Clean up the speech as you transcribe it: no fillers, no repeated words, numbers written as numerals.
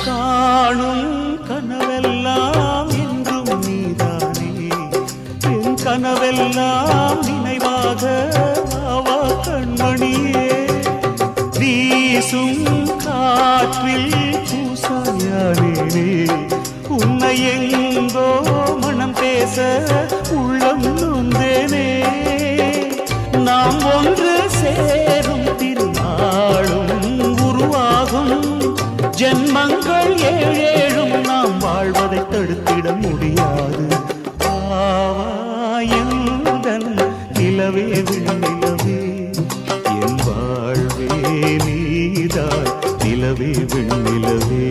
காணும் கனவெல்லாம் என்றும் நீதானே என் கனவெல்லாம் நினைவாக ஆவா கண்மணியே வீசும் காற்றில் பூசாயானே உன்னை எங்கோ மனம் பேச உள்ளம் நொந்தேனே நாம் ஒன்று சேரும் திருநாளும் உருவாகும் ஜென்மங்கள் ஏழேழும் நாம் வாழ்வதை தடுத்திட முடியாது ஆவாயந்தன் நிலவே விண்ணிலவே என் வாழ்வே நீதாய் நிலவே விண்ணிலவே